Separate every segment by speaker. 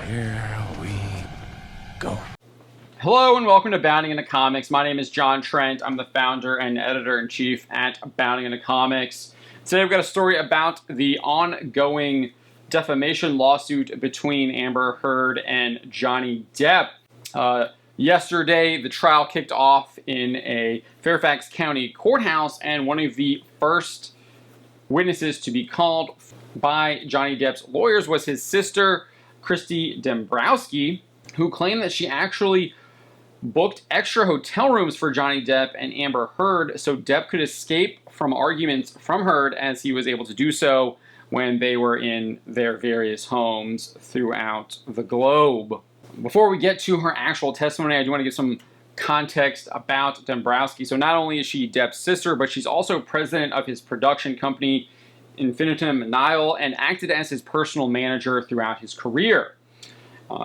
Speaker 1: Here we go.
Speaker 2: Hello and welcome to Bounding into Comics. My name is John Trent. I'm the founder and editor-in-chief at Bounding into Comics. Today we've got a story about the ongoing defamation lawsuit between Amber Heard and Johnny Depp. Yesterday, the trial kicked off in a Fairfax County courthouse, and one of the first witnesses to be called by Johnny Depp's lawyers was his sister, Christi Dembrowksi, who claimed that she actually booked extra hotel rooms for Johnny Depp and Amber Heard so Depp could escape from arguments from Heard, as he was able to do so when they were in their various homes throughout the globe. Before we get to her actual testimony, I do want to give some context about Dembrowski. So not only is she Depp's sister, but she's also president of his production company, Infinitum Nihil, and acted as his personal manager throughout his career.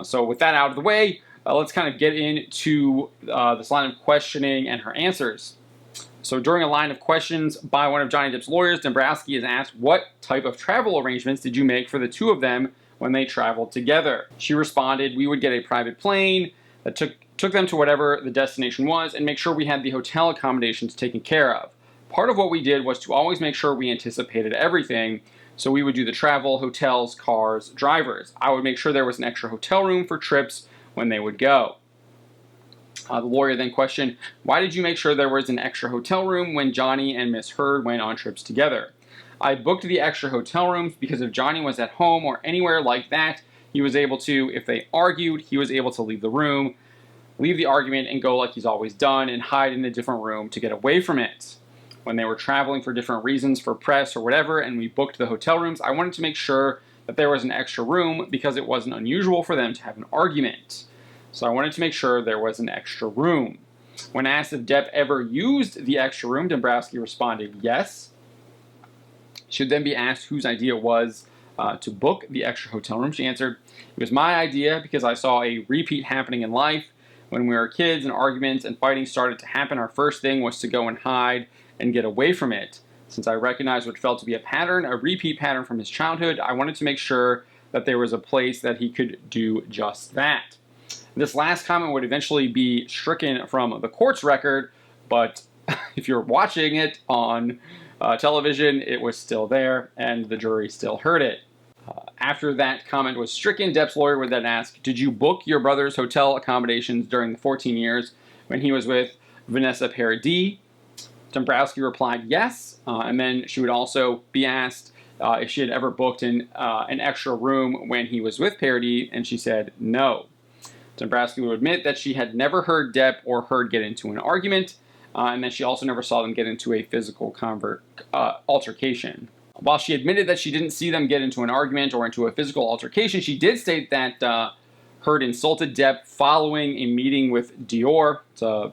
Speaker 2: So with that out of the way, let's kind of get into this line of questioning and her answers. So during a line of questions by one of Johnny Depp's lawyers, Dembrowski is asked, what type of travel arrangements did you make for the two of them when they traveled together? She responded, we would get a private plane that took them to whatever the destination was and make sure we had the hotel accommodations taken care of. Part of what we did was to always make sure we anticipated everything. So we would do the travel, hotels, cars, drivers. I would make sure there was an extra hotel room for trips when they would go. The lawyer then questioned, why did you make sure there was an extra hotel room when Johnny and Miss Heard went on trips together? I booked the extra hotel rooms because if Johnny was at home or anywhere like that, he was able to, if they argued, he was able to leave the room, leave the argument, and go like he's always done and hide in a different room to get away from it. When they were traveling for different reasons, for press or whatever, and we booked the hotel rooms, I wanted to make sure that there was an extra room because it wasn't unusual for them to have an argument. So I wanted to make sure there was an extra room. When asked if Depp ever used the extra room, Dembrowski responded yes. She would then be asked whose idea it was to book the extra hotel room. She answered, it was my idea because I saw a repeat happening in life. When we were kids and arguments and fighting started to happen, our first thing was to go and hide and get away from it. Since I recognized what felt to be a pattern, a repeat pattern from his childhood, I wanted to make sure that there was a place that he could do just that. This last comment would eventually be stricken from the court's record, but if you're watching it on television, it was still there, and the jury still heard it. After that comment was stricken, Depp's lawyer would then ask, did you book your brother's hotel accommodations during the 14 years when he was with Vanessa Paradis? Dembrowski replied yes, and then she would also be asked if she had ever booked an extra room when he was with Paradis, and she said no. Dembrowski would admit that she had never heard Depp or Heard get into an argument, and that she also never saw them get into a physical altercation. While she admitted that she didn't see them get into an argument or into a physical altercation, she did state that Heard insulted Depp following a meeting with Dior. It's a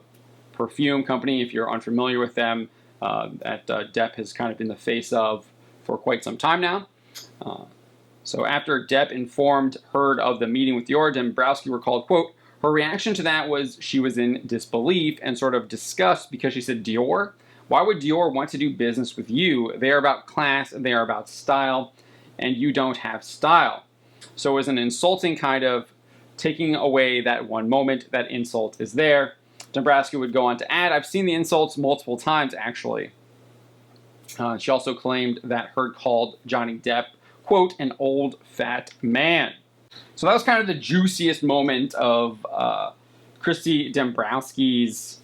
Speaker 2: perfume company, if you're unfamiliar with them, that Depp has kind of been the face of for quite some time now. So after Depp informed Heard of the meeting with Dior, Dembrowski recalled, quote, her reaction to that was she was in disbelief and sort of disgust because she said, Dior? Why would Dior want to do business with you? They are about class, they are about style, and you don't have style. So it was an insulting kind of taking away that one moment. That insult is there. Dembrowski would go on to add, I've seen the insults multiple times, actually. She also claimed that Heard called Johnny Depp, quote, an old fat man. So that was kind of the juiciest moment of Christi Dembrowski's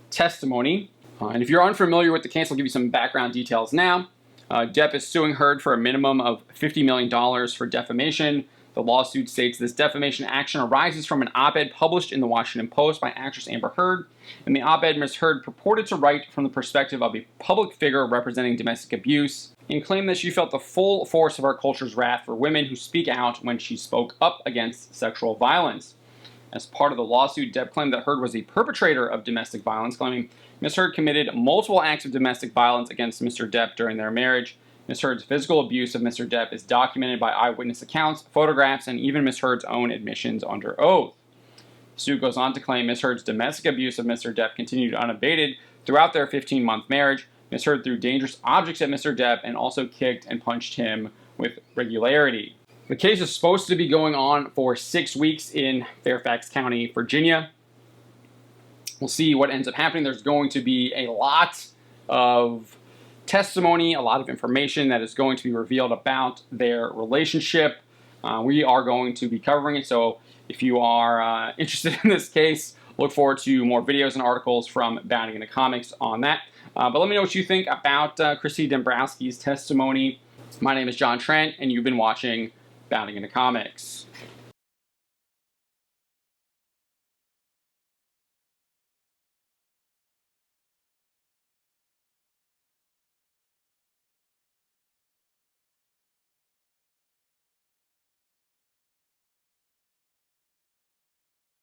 Speaker 2: testimony. And if you're unfamiliar with the case, I'll give you some background details now. Depp is suing Heard for a minimum of $50 million for defamation. The lawsuit states this defamation action arises from an op-ed published in the Washington Post by actress Amber Heard. In the op-ed, Ms. Heard purported to write from the perspective of a public figure representing domestic abuse and claimed that she felt the full force of our culture's wrath for women who speak out when she spoke up against sexual violence. As part of the lawsuit, Depp claimed that Heard was a perpetrator of domestic violence, claiming Ms. Heard committed multiple acts of domestic violence against Mr. Depp during their marriage. Ms. Heard's physical abuse of Mr. Depp is documented by eyewitness accounts, photographs, and even Ms. Heard's own admissions under oath. The suit goes on to claim Ms. Heard's domestic abuse of Mr. Depp continued unabated throughout their 15-month marriage. Ms. Heard threw dangerous objects at Mr. Depp and also kicked and punched him with regularity. The case is supposed to be going on for 6 weeks in Fairfax County, Virginia. We'll see what ends up happening. There's going to be a lot of testimony, a lot of information that is going to be revealed about their relationship. We are going to be covering it, so if you are interested in this case, look forward to more videos and articles from Bounding Into Comics on that. But let me know what you think about Christi Dembrowski's testimony. My name is John Trent, and you've been watching Bounding Into Comics.